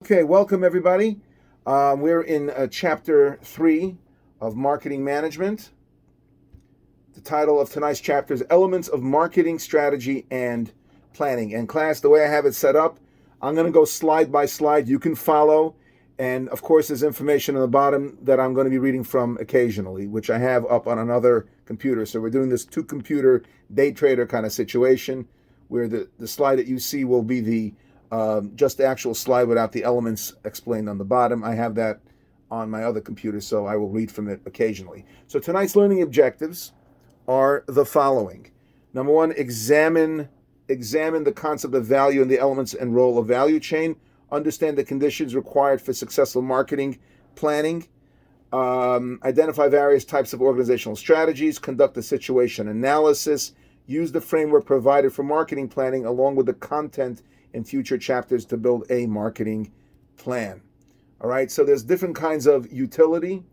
Okay, welcome everybody. We're in chapter 3 of marketing management. The title of tonight's chapter is Elements of Marketing Strategy and Planning. And class, the way I have it set up, I'm going to go slide by slide. You can follow. And of course, there's information on the bottom that I'm going to be reading from occasionally, which I have up on another computer. So we're doing this two-computer day trader kind of situation where the slide that you see will be just the actual slide without the elements explained on the bottom. I have that on my other computer, so I will read from it occasionally. So tonight's learning objectives are the following. Number one, examine the concept of value and the elements and role of value chain. Understand the conditions required for successful marketing planning. Identify various types of organizational strategies. Conduct a situation analysis. Use the framework provided for marketing planning along with the content in future chapters to build a marketing plan. All right, so there's different kinds of utility.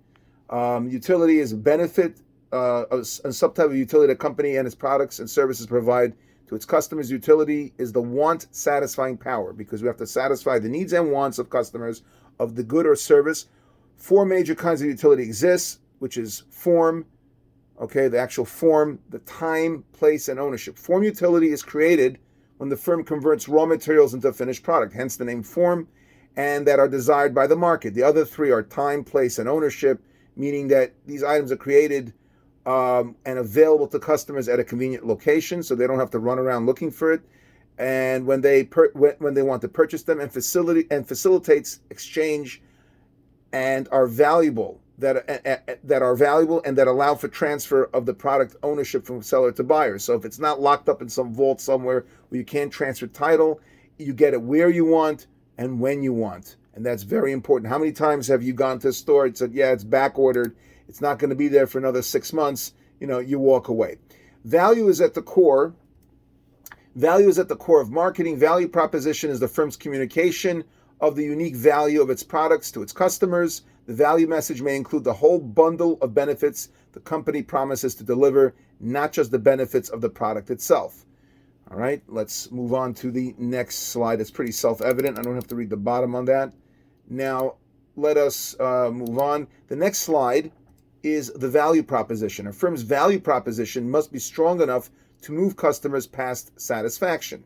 Utility is benefit, a subtype of utility a company and its products and services provide to its customers. Utility is the want satisfying power because we have to satisfy the needs and wants of customers of the good or service. Four major kinds of utility exists, which is form, okay, the actual form, the time, place, and ownership. Form utility is created when the firm converts raw materials into a finished product, hence the name form, and that are desired by the market. The other three are time, place, and ownership, meaning that these items are created and available to customers at a convenient location, so they don't have to run around looking for it. And when they want to purchase them, and facilitates exchange and are valuable that are valuable and that allow for transfer of the product ownership from seller to buyer. So if it's not locked up in some vault somewhere where you can't transfer title, you get it where you want and when you want. And that's very important. How many times have you gone to a store and said, yeah, it's back ordered, it's not going to be there for another 6 months, you walk away. Value is at the core of marketing. Value proposition is the firm's communication of the unique value of its products to its customers. The value message may include the whole bundle of benefits the company promises to deliver, not just the benefits of the product itself. All right, let's move on to the next slide. It's pretty self-evident. I don't have to read the bottom on that. Now, let us move on. The next slide is the value proposition. A firm's value proposition must be strong enough to move customers past satisfaction.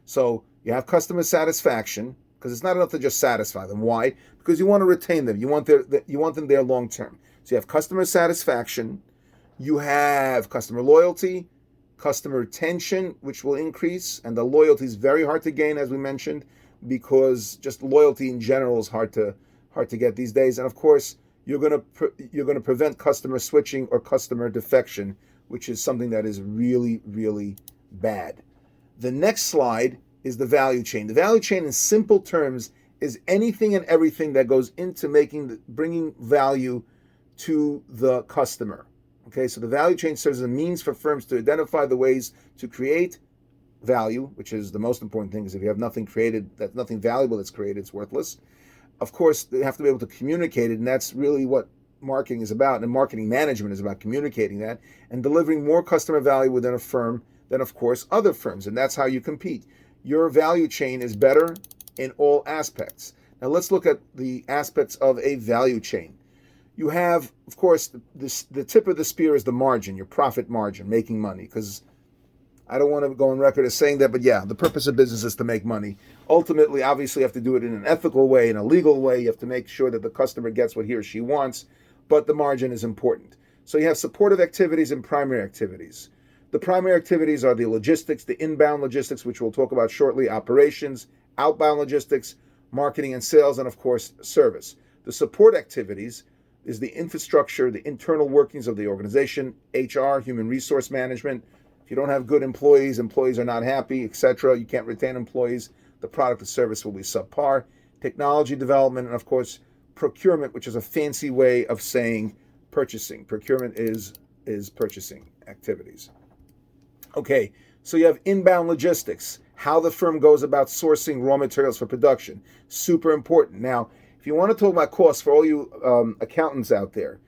So you have customer satisfaction, because it's not enough to just satisfy them. Why? Because you want to retain them. You want them there long term. So you have customer satisfaction, you have customer loyalty, customer retention, which will increase, and the loyalty is very hard to gain, as we mentioned, because just loyalty in general is hard to get these days. And of course, you're going to prevent customer switching or customer defection, which is something that is really, really bad. The next slide is the value chain. The value chain, in simple terms, is anything and everything that goes into bringing value to the customer. Okay, so the value chain serves as a means for firms to identify the ways to create value, which is the most important thing, because if you have nothing created, that's nothing valuable that's created, it's worthless. Of course, they have to be able to communicate it, and that's really what marketing is about, and marketing management is about communicating that and delivering more customer value within a firm than, of course, other firms, and that's how you compete. Your value chain is better in all aspects. Now let's look at the aspects of a value chain. You have, of course, the tip of the spear is the margin, your profit margin, making money, because I don't want to go on record as saying that, but yeah, the purpose of business is to make money. Ultimately, obviously, you have to do it in an ethical way, in a legal way. You have to make sure that the customer gets what he or she wants, but the margin is important. So you have supportive activities and primary activities. The primary activities are the logistics, the inbound logistics, which we'll talk about shortly, operations, outbound logistics, marketing and sales, and of course, service. The support activities is the infrastructure, the internal workings of the organization, HR, human resource management. If you don't have good employees are not happy, etc., you can't retain employees, the product or service will be subpar. Technology development, and of course, procurement, which is a fancy way of saying purchasing. Procurement is purchasing activities. Okay, so you have inbound logistics, how the firm goes about sourcing raw materials for production. Super important. Now, if you want to talk about costs for all you accountants out there,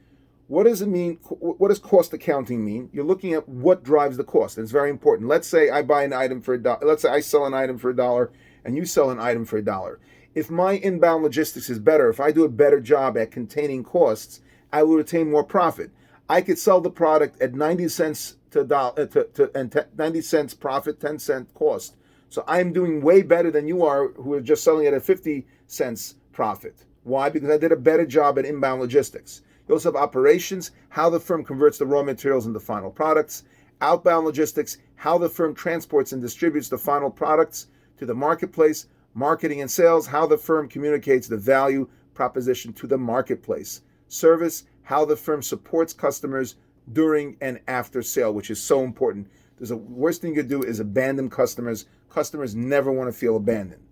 what does it mean? What does cost accounting mean? You're looking at what drives the cost. And it's very important. Let's say I buy an item for $1. Let's say I sell an item for $1 and you sell an item for $1. If my inbound logistics is better, if I do a better job at containing costs, I will retain more profit. I could sell the product at 90 cents and 90 cents profit, 10-cent cost. So I'm doing way better than you are, who are just selling it at 50 cents profit. Why? Because I did a better job at inbound logistics. You also have operations, how the firm converts the raw materials into final products. Outbound logistics, how the firm transports and distributes the final products to the marketplace. Marketing and sales, how the firm communicates the value proposition to the marketplace. Service, how the firm supports customers during and after sale, which is so important. The worst thing you could do is abandon customers. Customers never want to feel abandoned.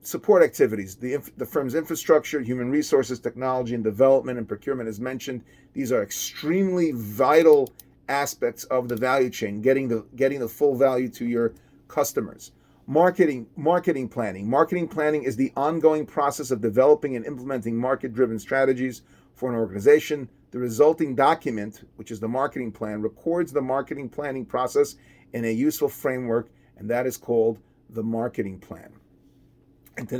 Support activities, the firm's infrastructure, human resources, technology and development, and procurement is mentioned. These are extremely vital aspects of the value chain, getting the full value to your customers. Marketing planning. Marketing planning is the ongoing process of developing and implementing market-driven strategies for an organization. The resulting document, which is the marketing plan, records the marketing planning process in a useful framework, and that is called the marketing plan. And to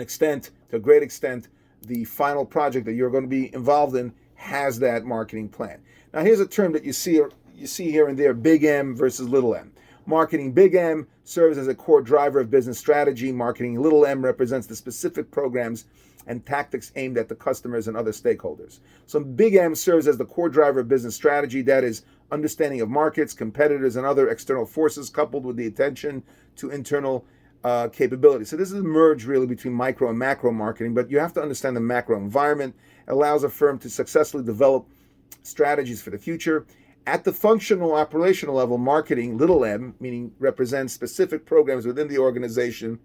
a great extent, the final project that you're going to be involved in has that marketing plan. Now, here's a term that you see here and there: big M versus little m. Marketing big M serves as a core driver of business strategy. Marketing little m represents the specific programs and tactics aimed at the customers and other stakeholders. So big M serves as the core driver of business strategy, that is, understanding of markets, competitors, and other external forces, coupled with the attention to internal capability. So this is a merge really between micro and macro marketing, but you have to understand the macro environment. It allows a firm to successfully develop strategies for the future. At the functional operational level, marketing, little m, meaning represents specific programs within the organization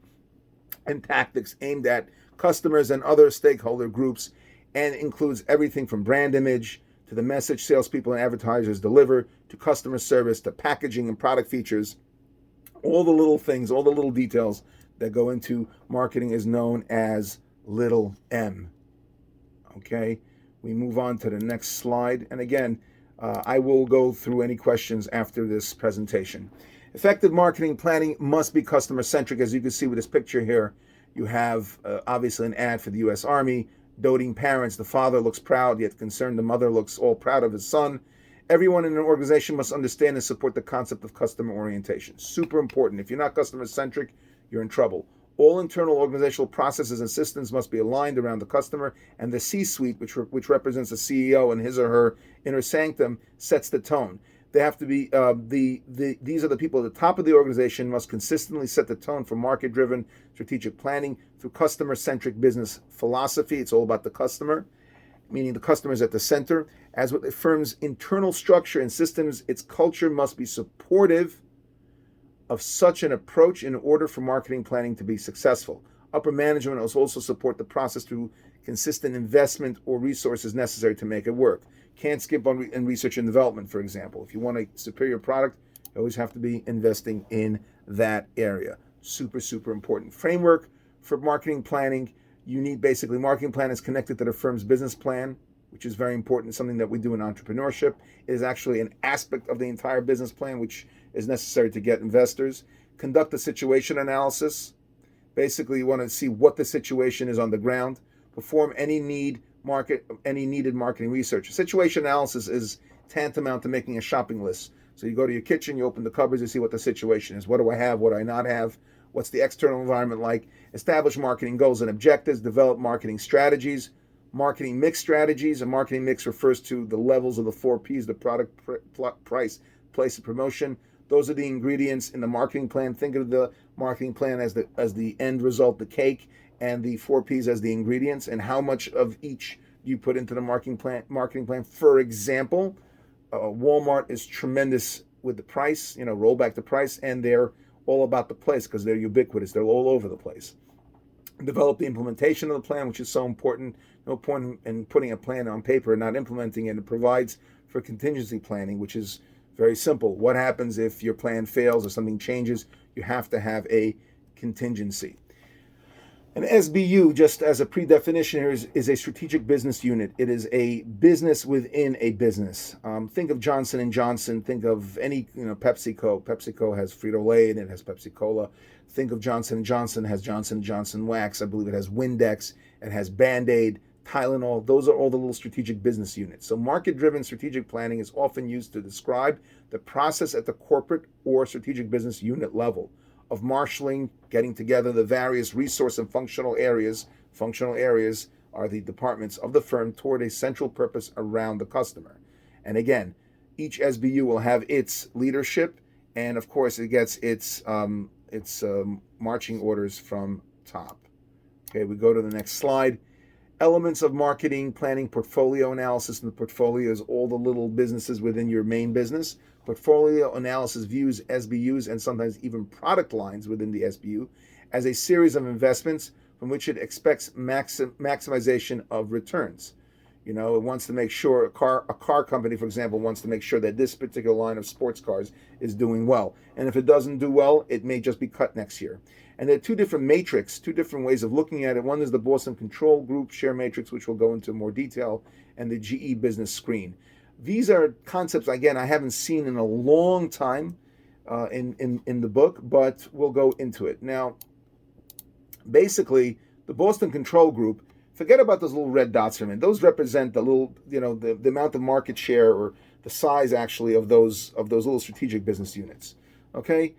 and tactics aimed at customers and other stakeholder groups, and includes everything from brand image to the message salespeople and advertisers deliver, to customer service, to packaging and product features. All the little things, all the little details that go into marketing is known as little m. Okay, we move on to the next slide. And again, I will go through any questions after this presentation. Effective marketing planning must be customer-centric. As you can see with this picture here, you have obviously an ad for the U.S. Army, doting parents. The father looks proud, yet concerned. The mother looks all proud of his son. Everyone in an organization must understand and support the concept of customer orientation. Super important. If you're not customer-centric, you're in trouble. All internal organizational processes and systems must be aligned around the customer, and the C-suite, which represents the CEO and his or her inner sanctum, sets the tone. They have to be these are the people at the top of the organization, must consistently set the tone for market-driven strategic planning through customer-centric business philosophy. It's all about the customer, meaning the customer is at the center. As with the firm's internal structure and systems, its culture must be supportive of such an approach in order for marketing planning to be successful. Upper management must also support the process through consistent investment or resources necessary to make it work. Can't skip on in research and development, for example. If you want a superior product, you always have to be investing in that area. Super, super important. Framework for marketing planning. You need basically marketing plan is connected to the firm's business plan, which is very important, something that we do in entrepreneurship. It is actually an aspect of the entire business plan, which is necessary to get investors. Conduct a situation analysis. Basically, you want to see what the situation is on the ground. Perform any needed marketing research. Situation analysis is tantamount to making a shopping list. So you go to your kitchen, you open the cupboards, you see what the situation is. What do I have? What do I not have? What's the external environment like? Establish marketing goals and objectives. Develop marketing strategies. Marketing mix strategies. A marketing mix refers to the levels of the 4 Ps, the product, price, place, and promotion. Those are the ingredients in the marketing plan. Think of the marketing plan as the end result, the cake, and the 4 Ps as the ingredients, and how much of each you put into the marketing plan. For example, Walmart is tremendous with the price, roll back the price, and they're all about the place because they're ubiquitous. They're all over the place. Develop the implementation of the plan, which is so important. No point in putting a plan on paper and not implementing it. It provides for contingency planning, which is very simple. What happens if your plan fails or something changes? You have to have a contingency. An SBU, just as a pre-definition here, is a strategic business unit. It is a business within a business. Think of Johnson and Johnson. Think of any, PepsiCo. PepsiCo has Frito-Lay and it has Pepsi Cola. Think of Johnson and Johnson has Johnson and Johnson Wax. I believe it has Windex. It has Band-Aid, Tylenol. Those are all the little strategic business units. So market-driven strategic planning is often used to describe the process at the corporate or strategic business unit level of marshaling, getting together the various resource and functional areas. Functional areas are the departments of the firm toward a central purpose around the customer. And again, each SBU will have its leadership, and of course, it gets its marching orders from top. Okay, we go to the next slide. Elements of marketing, planning, portfolio analysis. And the portfolio is all the little businesses within your main business. Portfolio analysis views SBUs and sometimes even product lines within the SBU as a series of investments from which it expects maximization of returns. It wants to make sure a car company, for example, wants to make sure that this particular line of sports cars is doing well. And if it doesn't do well, it may just be cut next year. And there are two different ways of looking at it. One is the Boston Control Group share matrix, which we'll go into more detail, and the GE business screen. These are concepts, again, I haven't seen in a long time in the book, but we'll go into it. Now, basically, the Boston Control Group, forget about those little red dots for a minute. Those represent the little, the amount of market share or the size actually of those little strategic business units. Okay,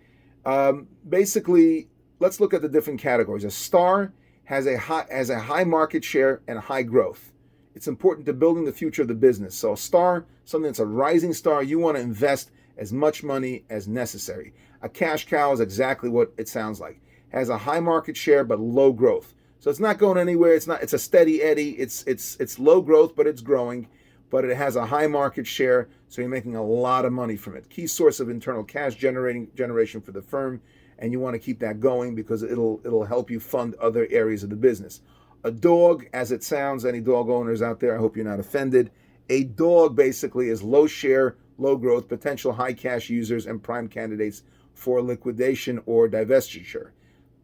basically, let's look at the different categories. A star has a high market share and a high growth. It's important to building the future of the business. So a star, something that's a rising star, you want to invest as much money as necessary. A cash cow is exactly what it sounds like. Has a high market share but low growth. So it's not going anywhere. It's a steady eddy. It's low growth, but it's growing. But it has a high market share, so you're making a lot of money from it. Key source of internal cash generation for the firm, and you want to keep that going because it'll help you fund other areas of the business. A dog, as it sounds, any dog owners out there, I hope you're not offended. A dog basically is low share, low growth, potential high cash users, and prime candidates for liquidation or divestiture.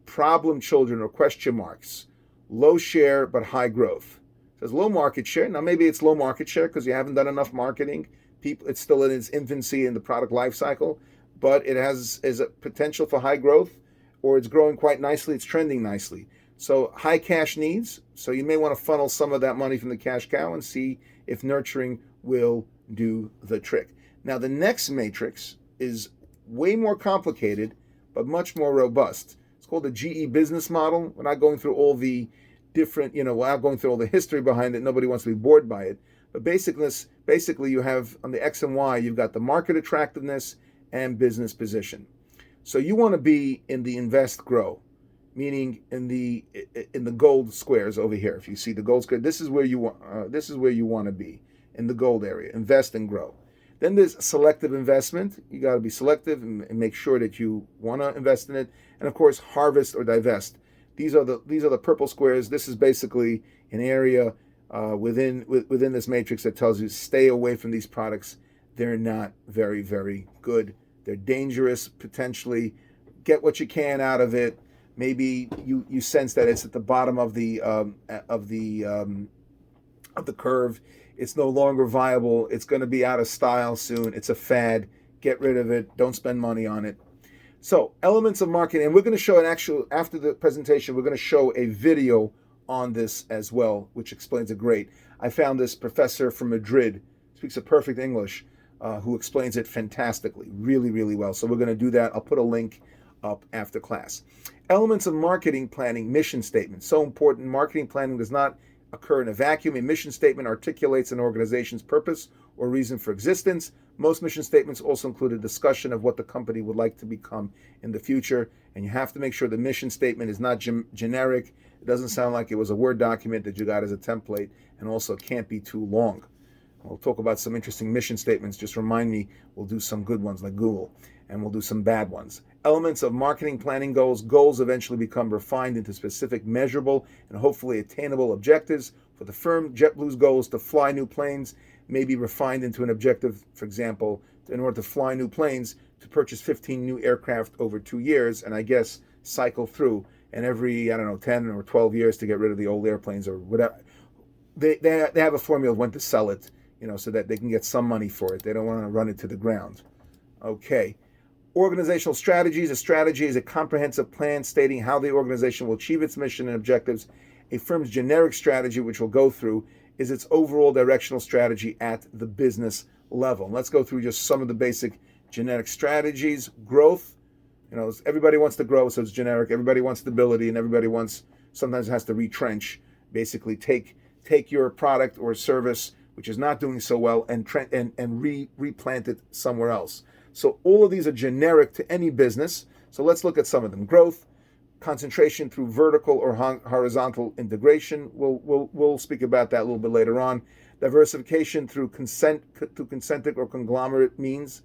Problem children or question marks, low share but high growth. It says low market share. Now maybe it's low market share because you haven't done enough marketing. It's still in its infancy in the product life cycle, but it has a potential for high growth, or it's growing quite nicely. It's trending nicely. So high cash needs, so you may want to funnel some of that money from the cash cow and see if nurturing will do the trick. Now the next matrix is way more complicated, but much more robust. It's called the GE business model. We're not going through all the different, we're not going through all the history behind it. Nobody wants to be bored by it. But basically you have on the X and Y, you've got the market attractiveness and business position. So you want to be in the invest grow, meaning in the gold squares over here. If you see the gold square, this is where you want to be, in the gold area. Invest and grow. Then there's selective investment. You got to be selective and make sure that you want to invest in it. And of course, harvest or divest. These are the purple squares. This is basically an area within this matrix that tells you stay away from these products. They're not very, very good. They're dangerous potentially. Get what you can out of it. Maybe you sense that it's at the bottom of the curve. It's no longer viable. It's going to be out of style soon. It's a fad. Get rid of it. Don't spend money on it. So elements of marketing, and we're going to show after the presentation, we're going to show a video on this as well, which explains it great. I found this professor from Madrid, speaks a perfect English, who explains it fantastically, really, really well. So we're going to do that. I'll put a link up after class. Elements of marketing planning, mission statement. So important. Marketing planning does not occur in a vacuum. A mission statement articulates an organization's purpose or reason for existence. Most mission statements also include a discussion of what the company would like to become in the future. And you have to make sure the mission statement is not generic. It doesn't sound like it was a Word document that you got as a template, and also can't be too long. We'll talk about some interesting mission statements. Just remind me, we'll do some good ones like Google, and we'll do some bad ones. Elements of marketing planning goals. Goals eventually become refined into specific, measurable, and hopefully attainable objectives. For the firm, JetBlue's goal is to fly new planes, may be refined into an objective, for example, in order to fly new planes, to purchase 15 new aircraft over 2 years, and I guess cycle through and every, I don't know, 10 or 12 years to get rid of the old airplanes or whatever. They have a formula of when to sell it, so that they can get some money for it. They don't want to run it to the ground. Okay. Organizational strategies. A strategy is a comprehensive plan stating how the organization will achieve its mission and objectives. A firm's generic strategy, which we'll go through, is its overall directional strategy at the business level. And let's go through just some of the basic generic strategies. Growth. Everybody wants to grow, so it's generic. Everybody wants stability, and everybody sometimes has to retrench. Basically, take your product or service, which is not doing so well, and replant it somewhere else. So all of these are generic to any business. So let's look at some of them. Growth, concentration through vertical or horizontal integration. We'll speak about that a little bit later on. Diversification through concentric or conglomerate means.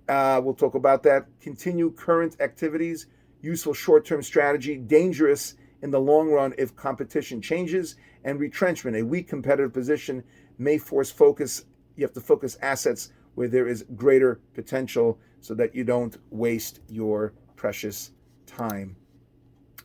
We'll talk about that. Continue current activities. Useful short-term strategy. Dangerous in the long run if competition changes. And retrenchment. A weak competitive position may force focus. You have to focus assets where there is greater potential so that you don't waste your precious time.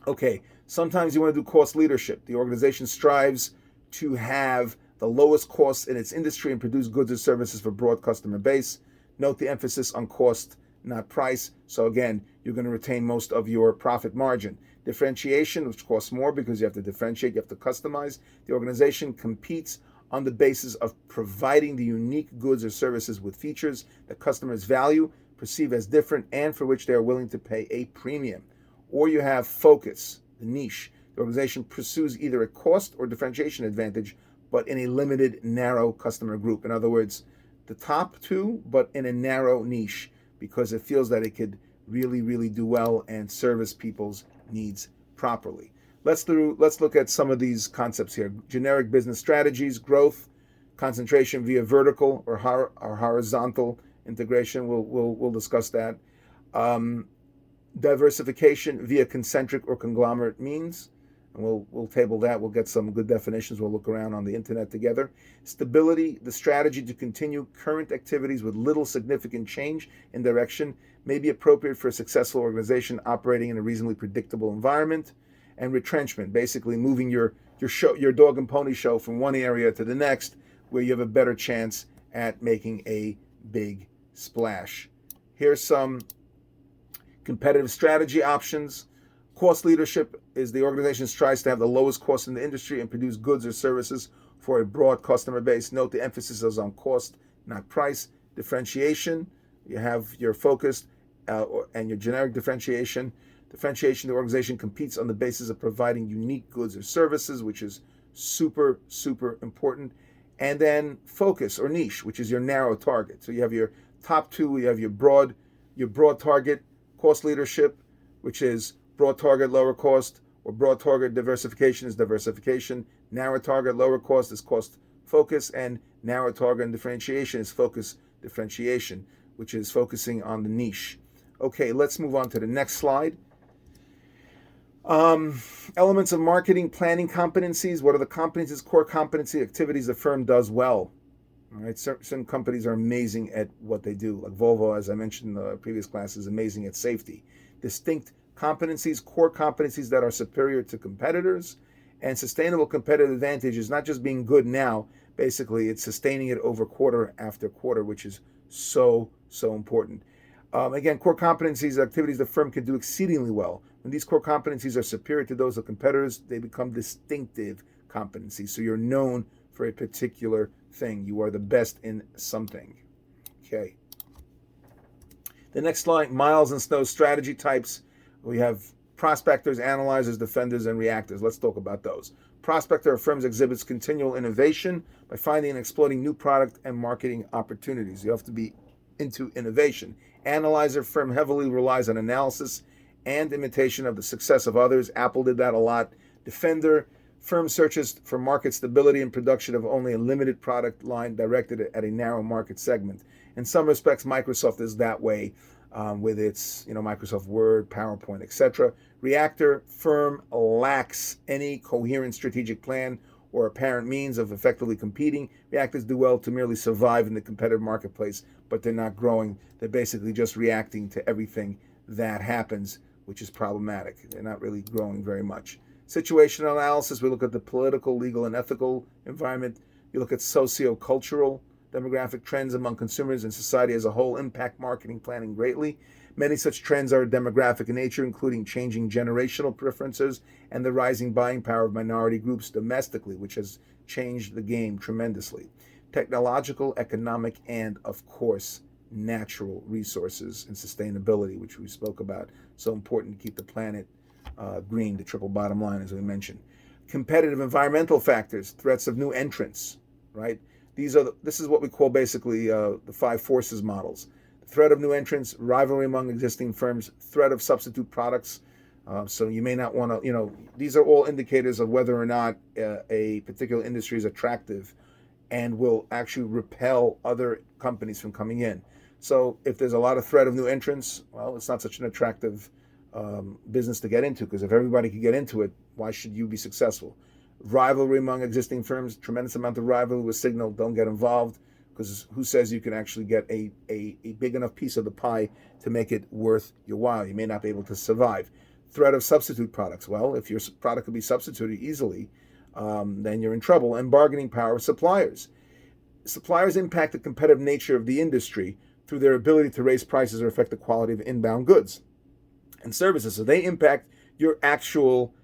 Okay, sometimes you want to do cost leadership. The organization strives to have the lowest costs in its industry and produce goods or services for broad customer base. Note the emphasis on cost, not price. So again, you're going to retain most of your profit margin. Differentiation, which costs more because you have to differentiate, you have to customize. The organization competes on the basis of providing the unique goods or services with features that customers value, perceive as different, and for which they are willing to pay a premium. Or you have focus, the niche. The organization pursues either a cost or differentiation advantage, but in a limited, narrow customer group. In other words, the top two, but in a narrow niche, because it feels that it could really, really do well and service people's needs properly. Let's look at some of these concepts here. Generic business strategies, growth, concentration via vertical or horizontal integration. We'll discuss that. Diversification via concentric or conglomerate means. And we'll table that. We'll get some good definitions. We'll look around on the internet together. Stability, the strategy to continue current activities with little significant change in direction, may be appropriate for a successful organization operating in a reasonably predictable environment. And retrenchment, basically moving your dog and pony show from one area to the next, where you have a better chance at making a big splash. Here's some competitive strategy options. Cost leadership is the organization tries to have the lowest cost in the industry and produce goods or services for a broad customer base. Note the emphasis is on cost, not price. Differentiation, you have your focused and your generic differentiation. Differentiation, the organization competes on the basis of providing unique goods or services, which is super, super important. And then focus or niche, which is your narrow target. So you have your top two, you have your broad target, cost leadership, which is broad target, lower cost, or broad target diversification is diversification. Narrow target, lower cost is cost focus, and narrow target and differentiation is focus differentiation, which is focusing on the niche. Okay, let's move on to the next slide. Elements of marketing planning competencies. What are the competencies, core competency activities the firm does well? All right, certain companies are amazing at what they do. Like Volvo, as I mentioned in the previous class, is amazing at safety. Distinct competencies, core competencies that are superior to competitors. And sustainable competitive advantage is not just being good now. Basically, it's sustaining it over quarter after quarter, which is so important. Again, core competencies are activities the firm can do exceedingly well. When these core competencies are superior to those of competitors, they become distinctive competencies. So you're known for a particular thing. You are the best in something. Okay. The next slide, Miles and Snow's strategy types. We have prospectors, analyzers, defenders, and reactors. Let's talk about those. Prospector firms exhibits continual innovation by finding and exploiting new product and marketing opportunities. You have to be into innovation. Analyzer firm heavily relies on analysis and imitation of the success of others. Apple did that a lot. Defender firm searches for market stability and production of only a limited product line directed at a narrow market segment. In some respects, Microsoft is that way with its Microsoft Word, PowerPoint, etc. Reactor firm lacks any coherent strategic plan or apparent means of effectively competing. Reactors do well to merely survive in the competitive marketplace, but they're not growing. They're basically just reacting to everything that happens which is problematic. They're not really growing very much. Situational analysis, we look at the political, legal, and ethical environment. You look at socio-cultural demographic trends among consumers and society as a whole impact marketing planning greatly. Many such trends are demographic in nature, including changing generational preferences and the rising buying power of minority groups domestically, which has changed the game tremendously. Technological, economic, and, of course, natural resources and sustainability, which we spoke about. So important to keep the planet green, the triple bottom line, as we mentioned. Competitive environmental factors, threats of new entrants, right? This is what we call basically the five forces models. Threat of new entrants, rivalry among existing firms, threat of substitute products. So you may not want to, these are all indicators of whether or not a particular industry is attractive and will actually repel other companies from coming in. So if there's a lot of threat of new entrants, well, it's not such an attractive business to get into, because if everybody could get into it, why should you be successful? Rivalry among existing firms, tremendous amount of rivalry was signaled, don't get involved, because who says you can actually get a big enough piece of the pie to make it worth your while? You may not be able to survive. Threat of substitute products. Well, if your product could be substituted easily, then you're in trouble. And bargaining power of suppliers. Suppliers impact the competitive nature of the industry through their ability to raise prices or affect the quality of inbound goods and services. So they impact your actual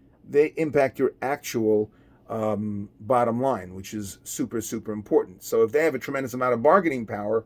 bottom line, which is super, super important. So if they have a tremendous amount of bargaining power,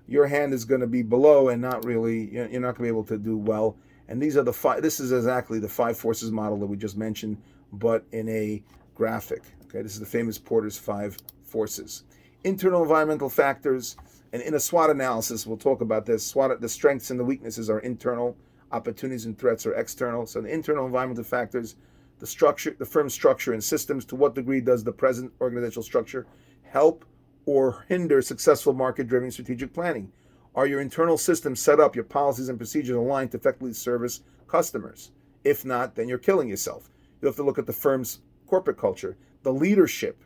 your hand is going to be below and not really, you're not going to be able to do well. And these are this is exactly the five forces model that we just mentioned, but in a graphic. Okay, this is the famous Porter's five forces. Internal environmental factors, and in a SWOT analysis, we'll talk about this. SWOT, the strengths and the weaknesses are internal, opportunities and threats are external. So the internal environmental factors, the structure, the firm's structure and systems. To what degree does the present organizational structure help or hinder successful market-driven strategic planning? Are your internal systems set up, your policies and procedures aligned to effectively service customers? If not, then you're killing yourself. You have to look at the firm's corporate culture, the leadership,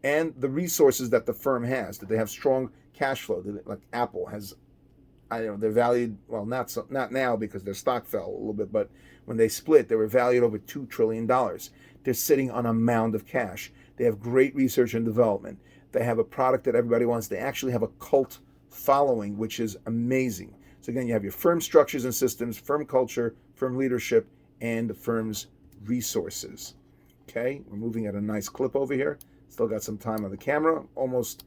and the resources that the firm has. Do they have strong cash flow? Like Apple has, they're valued, well, not now because their stock fell a little bit, but when they split, they were valued over $2 trillion. They're sitting on a mound of cash. They have great research and development. They have a product that everybody wants. They actually have a cult following, which is amazing. So again, you have your firm structures and systems, firm culture, firm leadership, and the firm's resources. Okay, we're moving at a nice clip over here. Still got some time on the camera. Almost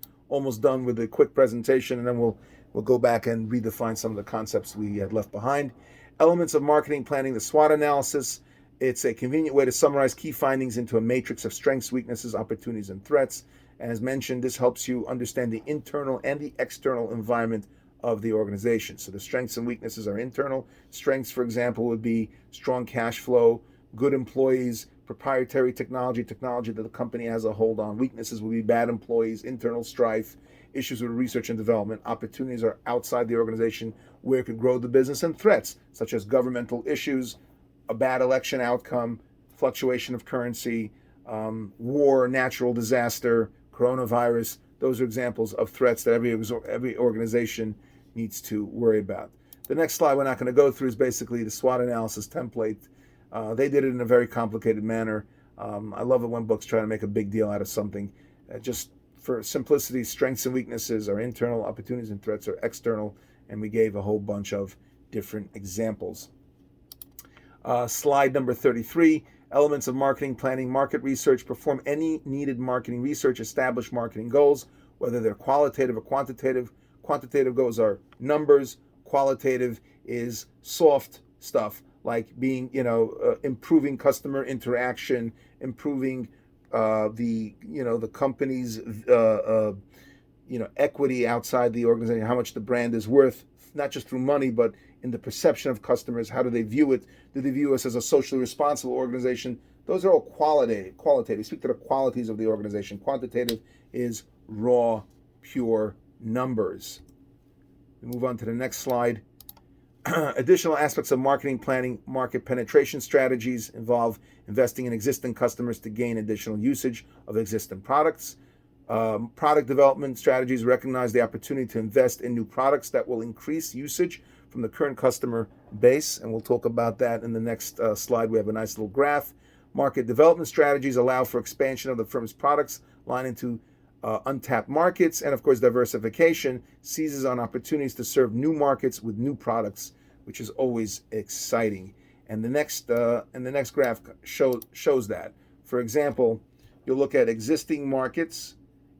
done with the quick presentation, and then we'll go back and redefine some of the concepts we had left behind. Elements of marketing planning, the SWOT analysis. It's a convenient way to summarize key findings into a matrix of strengths, weaknesses, opportunities, and threats. And as mentioned, this helps you understand the internal and the external environment of the organization. So the strengths and weaknesses are internal. Strengths, for example, would be strong cash flow, good employees, proprietary technology that the company has a hold on. Weaknesses would be bad employees, internal strife, issues with research and development. Opportunities are outside the organization where it could grow the business, and threats, such as governmental issues, a bad election outcome, fluctuation of currency, war, natural disaster, coronavirus. Those are examples of threats that every organization needs to worry about. The next slide we're not going to go through is basically the SWOT analysis template. They did it in a very complicated manner. I love it when books try to make a big deal out of something. Just for simplicity, strengths and weaknesses are internal, opportunities and threats are external, and we gave a whole bunch of different examples. Slide number 33, elements of marketing planning, market research. Perform any needed marketing research, establish marketing goals, whether they're qualitative or quantitative. Quantitative goals are numbers, qualitative is soft stuff, like being, improving customer interaction, improving the company's equity outside the organization, how much the brand is worth, not just through money, but in the perception of customers. How do they view it? Do they view us as a socially responsible organization? Those are all qualitative. Speak to the qualities of the organization. Quantitative is raw, pure numbers. We move on to the next slide. Additional aspects of marketing planning, market penetration strategies involve investing in existing customers to gain additional usage of existing products. Product development strategies recognize the opportunity to invest in new products that will increase usage from the current customer base, and we'll talk about that in the next slide. We have a nice little graph. Market development strategies allow for expansion of the firm's products line into untapped markets, and of course, diversification seizes on opportunities to serve new markets with new products, which is always exciting. And the next graph shows that. For example, you'll look at existing markets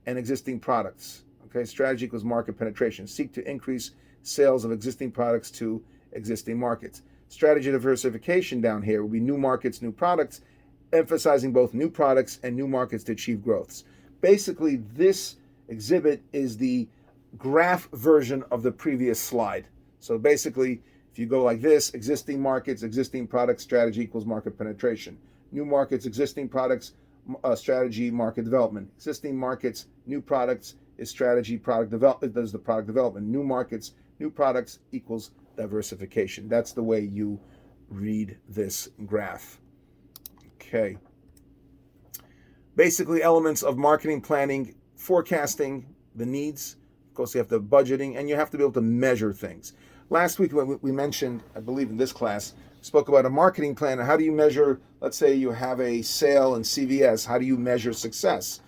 and existing products. Okay, strategy equals market penetration. Seek to increase sales of existing products to existing markets. Strategy diversification down here will be new markets, new products, emphasizing both new products and new markets to achieve growths. Basically, this exhibit is the graph version of the previous slide. So basically, if you go like this, existing markets, existing products, strategy equals market penetration. New markets, existing products, strategy, market development. Existing markets, new products is strategy, product development, does the product development. New markets, new products equals diversification. That's the way you read this graph. Okay. Basically, elements of marketing planning, forecasting the needs. Of course, you have the budgeting, and you have to be able to measure things. Last week, we mentioned, I believe in this class, spoke about a marketing plan. How do you measure, let's say you have a sale in CVS, how do you measure success?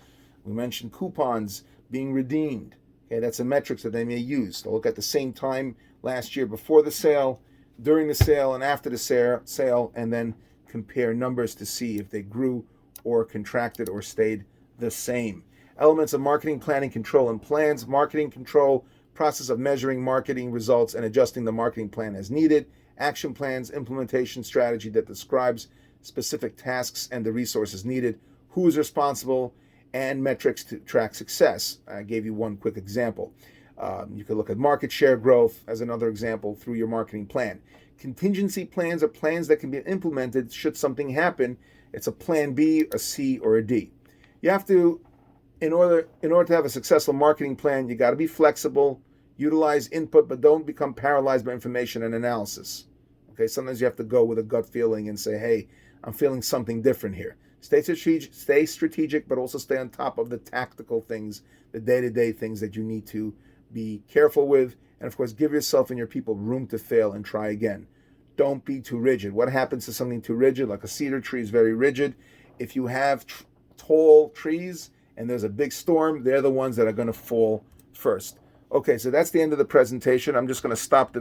We mentioned coupons being redeemed. Okay, that's a metric that they may use. They'll look at the same time last year before the sale, during the sale, and after the sale, and then compare numbers to see if they grew or contracted or stayed the same. Elements of marketing planning, control, and plans. Marketing control, process of measuring marketing results and adjusting the marketing plan as needed. Action plans, implementation strategy that describes specific tasks and the resources needed. Who is responsible, and metrics to track success. I gave you one quick example. You could look at market share growth as another example through your marketing plan. Contingency plans are plans that can be implemented should something happen. It's a plan B, a C, or a D. You have to, in order to have a successful marketing plan, you got to be flexible, utilize input, but don't become paralyzed by information and analysis. Okay, sometimes you have to go with a gut feeling and say, hey, I'm feeling something different here. Stay strategic, but also stay on top of the tactical things, the day-to-day things that you need to be careful with. And of course, give yourself and your people room to fail and try again. Don't be too rigid. What happens to something too rigid? Like a cedar tree is very rigid. If you have tall trees and there's a big storm, they're the ones that are going to fall first. Okay, so that's the end of the presentation. I'm just going to stop the